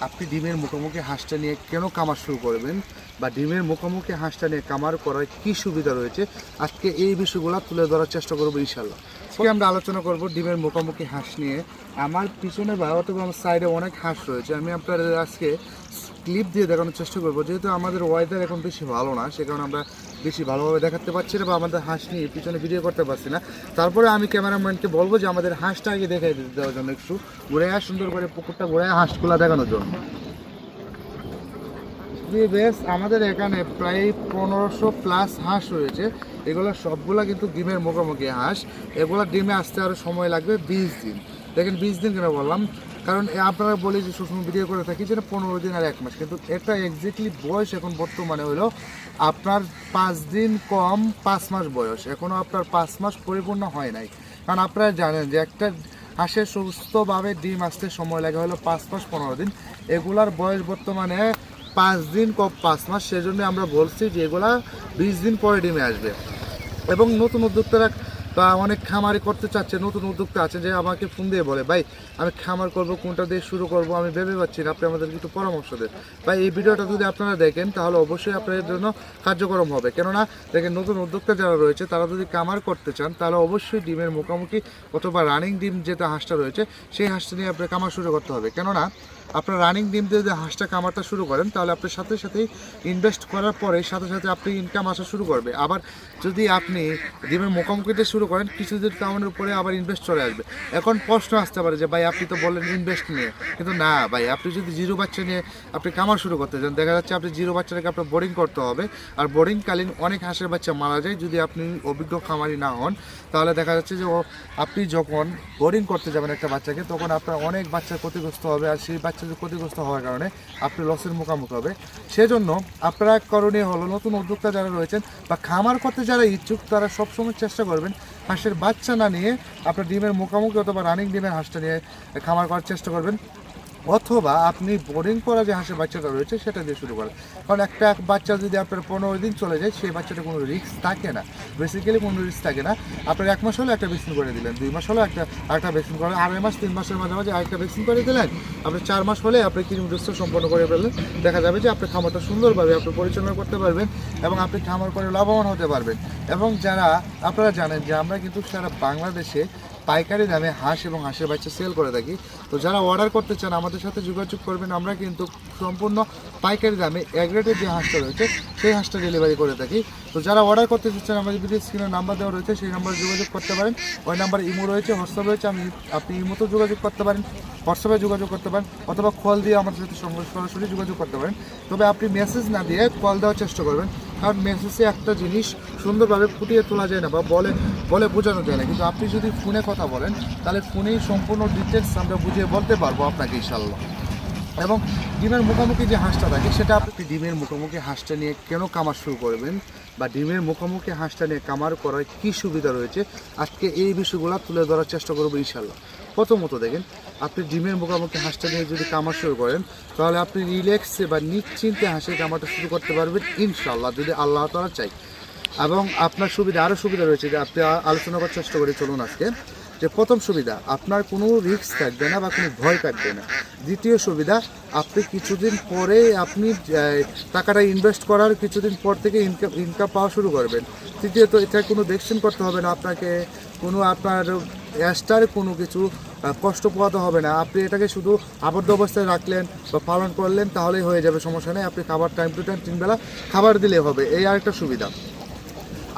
আপনি ডিমের মুখোমুখি হাঁসটা নিয়ে কেন কামার শুরু করবেন বা ডিমের মুখোমুখি হাঁসটা নিয়ে কামার করার কী সুবিধা রয়েছে, আজকে এই বিষয়গুলো তুলে ধরার চেষ্টা করবো ইনশাল্লাহ। আজকে আমরা আলোচনা করব ডিমের মুখোমুখি হাঁস নিয়ে। আমার পিছনে বা অথবা আমার সাইডে অনেক হাঁস রয়েছে, আমি আপনাদের আজকে ক্লিপ দিয়ে দেখানোর চেষ্টা করবো। যেহেতু আমাদের ওয়েদার এখন বেশি ভালো না, সে কারণে আমরা বেশি ভালোভাবে দেখাতে পারছি না বা আমাদের হাঁস নিয়ে পিছনে ভিডিও করতে পারছি না। তারপরে আমি ক্যামেরাম্যানকে বলবো যে আমাদের হাঁসটা আগে দেখাই দেওয়ার জন্য, একটু ঘুরে সুন্দর করে পুকুরটা ঘুরে হাঁসগুলা দেখানোর জন্য। বেশ, আমাদের এখানে প্রায় 1500 প্লাস হাঁস রয়েছে। এগুলো সবগুলা কিন্তু ডিমের মুখোমুখি হাঁস। এগুলো ডিমে আসতে আরও সময় লাগবে 20 দিন। দেখেন 20 দিন কেন বললাম, কারণ আপনারা বলি যে সবসময় ভিডিও করে থাকি যেটা 15 দিন আর 1 মাস, কিন্তু এটা এক্স্যাক্টলি বয়স এখন বর্তমানে হলো আপনার 5 দিন কম 5 মাস বয়স। এখনও আপনার 5 মাস পরিপূর্ণ হয় নাই। কারণ আপনারা জানেন যে একটা হাঁসের সুস্থভাবে ডিম আসতে সময় লাগে হলো 5 মাস 15 দিন। এগুলার বয়স বর্তমানে 5 দিন কম 5 মাস। সেজন্য আমরা বলছি যে এগুলা 20 দিন পরে ডিমে আসবে। এবং নতুন উদ্যোক্তারা বা অনেক খামারি করতে চাচ্ছে, নতুন উদ্যোক্তা আছে যে আমাকে ফোন দিয়ে বলে, ভাই আমি খামার করব, কোনটা দিয়ে শুরু করব আমি ভেবে পাচ্ছি না, আপনি আমাদেরকে একটু পরামর্শ দেন। ভাই এই ভিডিওটা যদি আপনারা দেখেন তাহলে অবশ্যই আপনাদের জন্য কার্যক্রম হবে। কেননা দেখেন নতুন উদ্যোক্তা যারা রয়েছে তারা যদি খামার করতে চান তাহলে অবশ্যই ডিমের মুখোমুখি অথবা রানিং ডিম যেটা হাঁসটা রয়েছে সেই হাঁসটা নিয়ে আপনার খামার শুরু করতে হবে। কেননা আপনার রানিং ডিম দিয়ে যদি হাঁসটা কামারটা শুরু করেন তাহলে আপনার সাথে সাথেই ইনভেস্ট করার পরে সাথে সাথে আপনি ইনকাম আসা শুরু করবে। আবার যদি আপনি ডিমের মুখোমুখিতে শুরু করেন কিছুদিন কামানোর পরে আবার ইনভেস্ট চলে আসবে। এখন প্রশ্ন আসতে পারে যে ভাই আপনি তো বললেন ইনভেস্ট নিয়ে, কিন্তু না ভাই, আপনি যদি জিরো বাচ্চা নিয়ে আপনি কামার শুরু করতে চান, দেখা যাচ্ছে আপনি জিরো বাচ্চাটাকে আপনার বোর্ডিং করতে হবে। আর বোর্ডিংকালীন অনেক হাঁসের বাচ্চা মারা যায় যদি আপনি অভিজ্ঞ খামারি না হন। তাহলে দেখা যাচ্ছে যে আপনি যখন বোর্ডিং করতে যাবেন একটা বাচ্চাকে তখন আপনার অনেক বাচ্চা ক্ষতিগ্রস্ত হবে, আর সেই বাচ্চা ক্ষতিগ্রস্ত হওয়ার কারণে আপনি লসের মুখোমুখি হবে। সেজন্য আপনারা করণীয় হলো নতুন উদ্যোক্তা যারা রয়েছেন বা খামার করতে যারা ইচ্ছুক তারা সবসময় চেষ্টা করবেন হাঁসের বাচ্চা না নিয়ে আপনার ডিমের মুখোমুখি অথবা রানিং ডিমের হাঁসটা নিয়ে খামার করার চেষ্টা করবেন, অথবা আপনি বোর্ডিং করা যে হাঁসের বাচ্চাটা রয়েছে সেটা দিয়ে শুরু করেন। কারণ একটা বাচ্চা যদি আপনার 15 দিন চলে যায় সেই বাচ্চাটা কোনো রিস্ক থাকে না, বেসিক্যালি কোনো রিস্ক থাকে না। আপনার 1 মাস হলে একটা ভ্যাকসিন করে দিলেন, 2 মাস হলে একটা ভ্যাকসিন করেন, 2.5 মাস 3 মাসের মাঝামাঝি আরেকটা ভ্যাকসিন করে দিলেন, আপনি 4 মাস হলে আপনি কৃত্রিম ডোজটা সম্পন্ন করে ফেললেন। দেখা যাবে যে আপনি খামারটা সুন্দরভাবে আপনি পরিচালনা করতে পারবেন এবং আপনি খামার করে লাভবান হতে পারবেন। এবং যারা আপনারা জানেন যে আমরা কিন্তু সারা বাংলাদেশে পাইকারি দামে হাঁস এবং হাঁসের বাচ্চা সেল করে থাকি। তো যারা অর্ডার করতে চান আমাদের সাথে যোগাযোগ করবেন। আমরা কিন্তু সম্পূর্ণ পাইকারি দামে এক রেটের যে হাঁসটা রয়েছে সেই হাঁসটা ডেলিভারি করে থাকি। তো যারা অর্ডার করতে চাচ্ছেন আমাদের ভিডিও স্ক্রিনে নাম্বার দেওয়া রয়েছে, সেই নাম্বারে যোগাযোগ করতে পারেন। ওই নাম্বারে ইমো রয়েছে, হোয়াটসঅ্যাপ রয়েছে, আপনি ইমোতেও যোগাযোগ করতে পারেন, হোয়াটসঅ্যাপে যোগাযোগ করতে পারেন, অথবা কল দিয়ে আমাদের সাথে সরাসরি যোগাযোগ করতে পারেন। তবে আপনি মেসেজ না দিয়ে কল দেওয়ার চেষ্টা করবেন, কারণ মেসেজে একটা জিনিস সুন্দরভাবে ফুটিয়ে তোলা যায় না বা বলে বোঝানো যায় না, কিন্তু আপনি যদি ফোনে কথা বলেন তাহলে ফোনেই সম্পূর্ণ ডিটেলস আমরা বুঝিয়ে বলতে পারবো আপনাকে ইনশাল্লাহ। এবং ডিমের মুখোমুখি যে হাঁসটা থাকে সেটা আপনি ডিমের মুখোমুখি হাঁসটা নিয়ে কেন কামার শুরু করবেন বা ডিমের মুখোমুখি হাঁসটা নিয়ে কামার করার কী সুবিধা রয়েছে, আজকে এই বিষয়গুলো তুলে ধরার চেষ্টা করবো ইনশাল্লাহ। প্রথমত দেখেন, আপনি ডিমের মুখোমুখি হাঁসটা নিয়ে যদি কামার শুরু করেন তাহলে আপনি রিল্যাক্সে বা নিশ্চিন্তে হাঁসের কামারটা শুরু করতে পারবেন ইনশাল্লাহ, যদি আল্লাহ তাআলা চাই। এবং আপনার আরও সুবিধা রয়েছে যে আপনি আলোচনা করার চেষ্টা করে চলুন আজকে। যে প্রথম সুবিধা, আপনার কোনো রিস্ক থাকবে না বা কোনো ভয় থাকবে না। দ্বিতীয় সুবিধা, আপনি কিছুদিন পরে আপনি টাকাটা ইনভেস্ট করার কিছুদিন পর থেকে ইনকাম পাওয়া শুরু করবেন। তৃতীয়ত, এটা কোনো ভ্যাকসিন করতে হবে না আপনাকে, কোনো আপনার এক্সট্রা কোনো কিছু কষ্ট পোহাতে হবে না। আপনি এটাকে শুধু আবদ্ধ অবস্থায় রাখলেন বা পালন করলেন তাহলেই হয়ে যাবে, সমস্যা নেই। আপনি খাবার টাইম টু টাইম 3 বেলা খাবার দিলে হবে, এই আরেকটা সুবিধা।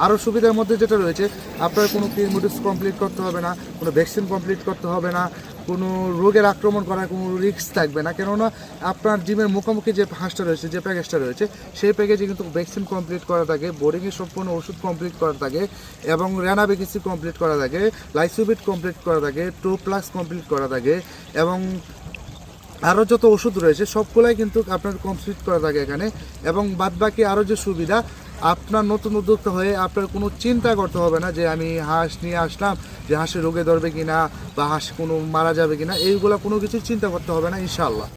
আরও সুবিধার মধ্যে যেটা রয়েছে, আপনার কোনো কিমোডোজ কমপ্লিট করতে হবে না, কোনো ভ্যাকসিন কমপ্লিট করতে হবে না, কোনো রোগের আক্রমণ করার কোনো রিস্ক থাকবে না। কেননা আপনার ডিমের মুখোমুখি যে হাঁসটা রয়েছে, যে প্যাকেজটা রয়েছে সেই প্যাকেজে কিন্তু ভ্যাকসিন কমপ্লিট করা থাকে, বোর্ডিংয়ের সম্পূর্ণ ওষুধ কমপ্লিট করা থাকে, এবং রেনাবিকিসি কমপ্লিট করা থাকে, লাইসোবিট কমপ্লিট করা থাকে, 2+ কমপ্লিট করা থাকে, এবং আরও যত ওষুধ রয়েছে সবগুলাই কিন্তু আপনার কমপ্লিট করা থাকে এখানে। এবং বাদবাকি আরও যে সুবিধা, আপনার নতুন উদ্যোক্তা হয়ে আপনার কোনো চিন্তা করতে হবে না যে আমি হাঁস নিয়ে আসলাম যে হাঁসের রোগে ধরবে কিনা বা হাঁস কোনো মারা যাবে কিনা, এইগুলো কোনো কিছু চিন্তা করতে হবে না ইনশাআল্লাহ।